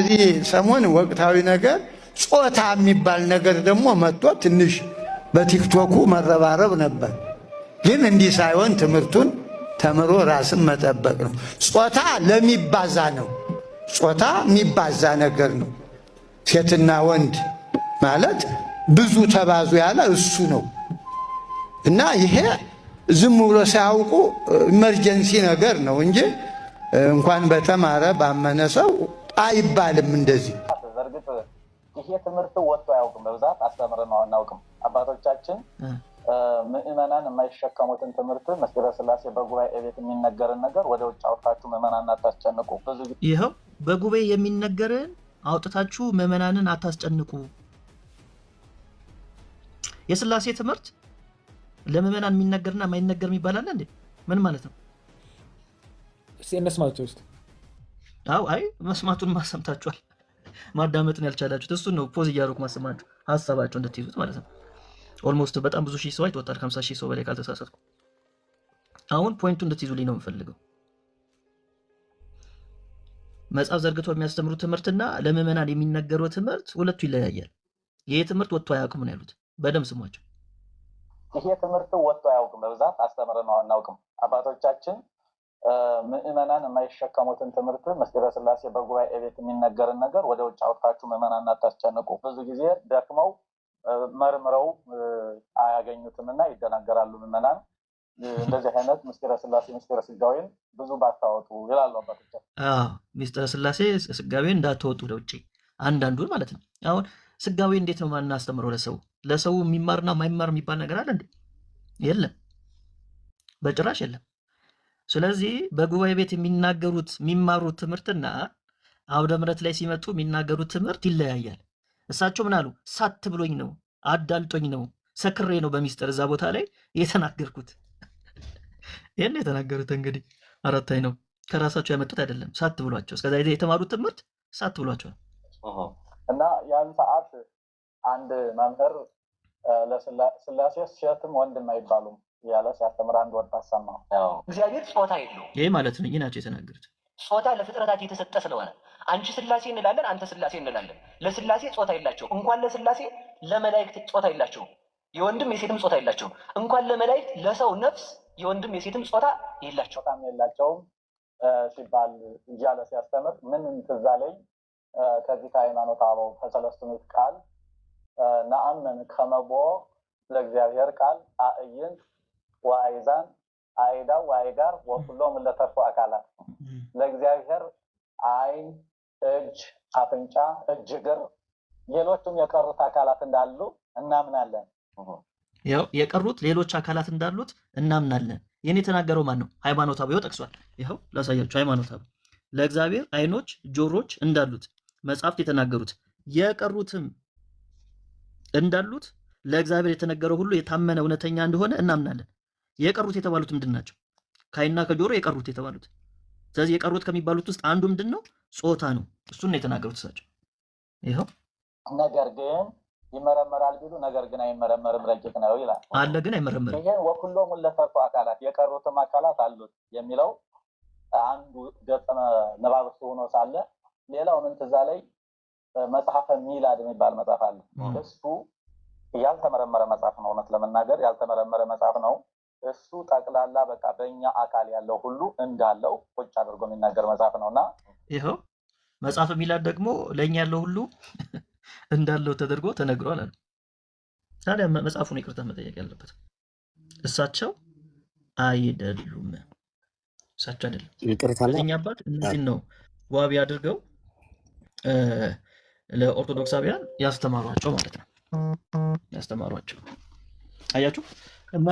በዚህ ሰሞን ወቅታዊ ነገር ጾታ የሚባል ነገር ደግሞ መጥቶ ትንሽ በቲክቶኩ መረባረብ ነበር። ግን እንዲህ ሳይሆን ትምህርቱን ተምሮ ራስን መጠበቅ ነው። ጾታ ለሚባዛ ነው። ጾታ የሚባዛ ነገር ነው። ሴትና ወንድ ማለት ብዙ ተባዙ ያለ እሱ ነው እና ይሄ ዝም ብሎ ሳያውቁ ኢመርጀንሲ ነገር ነው እንጂ እንኳን በተማረ ባመነ ሰው አይባልም እንደዚህ። በእርግጥ ይሄ ትምህርት ወጥቶ አያውቅም። በብዛት አስተምረን አናውቅም። አባቶቻችን ምእመናን የማይሸከሙትን ትምህርት ምስጢረ ሥላሴ በጉባኤ ቤት የሚነገርን ነገር ወደ ውጭ አውጥታችሁ ምእመናንን አታስጨንቁ። ብዙ ይኸው በጉባኤ የሚነገርን አውጥታችሁ ምእመናንን አታስጨንቁ። የሥላሴ ትምህርት ለምእመናን የሚነገርና የማይነገር የሚባል አለ እንዴ? ምን ማለት ነው? እነስማቸው ውስጥ አይ መስማቱን ማሰምታችኋል። ማዳመጥን ያልቻላችሁት እሱን ነው ፖዝ እያደረኩ ማሰማችሁ ሀሳባቸው እንድትይዙት ማለት ነው። ኦልሞስት በጣም ብዙ ሺህ ሰው አይተወጣል። 50 ሺህ ሰው በላይ ካልተሳሳትኩ። አሁን ፖይንቱ እንድትይዙልኝ ነው የምፈልገው። መጽሐፍ ዘርግቶ የሚያስተምሩት ትምህርትና ለምእመናን የሚነገረው ትምህርት ሁለቱ ይለያያል። ይሄ ትምህርት ወጥቶ አያውቅም ነው ያሉት። በደምብ ስሟቸው። ይሄ ትምህርት ወጥቶ አያውቅም። በብዛት አስተምረን አናውቅም። አባቶቻችን ምእመናን የማይሸከሙትን ትምህርት ምስጢረ ሥላሴ በጉባኤ ቤት የሚነገርን ነገር ወደ ውጭ አውጥታችሁ ምእመናን አታስጨንቁ። ብዙ ጊዜ ደክመው መርምረው አያገኙትምና ይደናገራሉ ምእመናን። እንደዚህ አይነት ምስጢረ ሥላሴ ምስጢረ ሥጋዌን ብዙ ባታወጡ ይላሉ አባቶቻችን። ምስጢረ ሥላሴ ሥጋዌን እንዳትወጡ ወደ ውጭ አንዳንዱን ማለት ነው። አሁን ሥጋዌ እንዴት ነው ማናስተምረው? ለሰው የሚማርና የማይማር የሚባል ነገር አለ እንዴ? የለም፣ በጭራሽ የለም። ስለዚህ በጉባኤ ቤት የሚማሩት ትምህርትና አውደ ምሕረት ላይ ሲመጡ የሚናገሩት ትምህርት ይለያያል። እሳቸው ምን አሉ? ሳት ብሎኝ ነው፣ አዳልጦኝ ነው፣ ሰክሬ ነው በሚስጥር እዛ ቦታ ላይ የተናገርኩት። ይህን የተናገሩት እንግዲህ አራታይ ነው፣ ከራሳቸው ያመጡት አይደለም። ሳት ብሏቸው እስከዛ የተማሩት ትምህርት ሳት ብሏቸዋል። እና ያን ሰዓት አንድ መምህር ለሥላሴ ሴትም ወንድም አይባሉም እያለ ሲያስተምር አንድ ወጣት ሰማሁ። እግዚአብሔር ጾታ የለውም። ይሄ ማለት ነው። ይህ ናቸው የተናገሩት። ጾታ ለፍጥረታት የተሰጠ ስለሆነ አንቺ ሥላሴ እንላለን፣ አንተ ሥላሴ እንላለን። ለሥላሴ ጾታ የላቸውም። እንኳን ለሥላሴ ለመላእክት ጾታ የላቸውም። የወንድም የሴትም ጾታ የላቸውም። እንኳን ለመላእክት ለሰው ነፍስ የወንድም የሴትም ጾታ የላቸውም። ጾታም የላቸውም ሲባል እያለ ሲያስተምር ምን ትዝ አለኝ። ከዚህ ከሃይማኖተ አበው ከሰለስቱ ምዕት ቃል ነአምን ከመቦ ለእግዚአብሔር ቃል አእይንት ወአይዛን አይዳው ወአይጋር ወኩሎም ለተርፎ አካላት ለእግዚአብሔር አይን፣ እጅ፣ አፍንጫ፣ እጅ፣ እግር ሌሎችም የቀሩት አካላት እንዳሉ እናምናለን። ያው የቀሩት ሌሎች አካላት እንዳሉት እናምናለን። ይህን የተናገረው ማን ነው? ሃይማኖተ አበው ጠቅሷል። ይኸው ላሳያችሁ። ሃይማኖተ አበው ለእግዚአብሔር አይኖች፣ ጆሮች እንዳሉት መጽሐፍት የተናገሩት የቀሩትም እንዳሉት ለእግዚአብሔር የተነገረው ሁሉ የታመነ እውነተኛ እንደሆነ እናምናለን። የቀሩት የተባሉት ምንድን ናቸው? ከዓይንና ከጆሮ የቀሩት የተባሉት። ስለዚህ የቀሩት ከሚባሉት ውስጥ አንዱ ምንድን ነው? ጾታ ነው። እሱን ነው የተናገሩት እሳቸው። ይኸው ነገር ግን ይመረመራል ቢሉ ነገር ግን አይመረመርም ረቂቅ ነው ይላል። አለ ግን አይመረመርም። ይሄን ወኩሎም ለተርፎ አካላት የቀሩትም አካላት አሉት የሚለው አንዱ ገጸ ንባብ ሆኖ ሳለ ሌላው ምን ትዝ አለኝ። መጽሐፈ ሚላድ የሚባል መጽሐፍ አለ። እሱ ያልተመረመረ መጽሐፍ ነው። እውነት ለመናገር ያልተመረመረ መጽሐፍ ነው። እሱ ጠቅላላ በቃ በእኛ አካል ያለው ሁሉ እንዳለው ቁጭ አድርጎ የሚናገር መጽሐፍ ነውና ይኸው መጽሐፈ ሚላድ ደግሞ ለእኛ ያለው ሁሉ እንዳለው ተደርጎ ተነግሯል አለ። ታዲያ መጽሐፉን ይቅርታ መጠየቅ ያለበት እሳቸው አይደሉም። እሳቸው አይደለም። እኛ አባት እነዚህን ነው ዋቢ አድርገው ለኦርቶዶክሳውያን ያስተማሯቸው ማለት ነው። ያስተማሯቸው አያችሁ። እና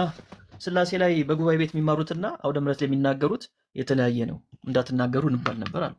ሥላሴ ላይ በጉባኤ ቤት የሚማሩትና አውደ ምሕረት ላይ የሚናገሩት የተለያየ ነው፣ እንዳትናገሩ እንባል ነበር አሉ።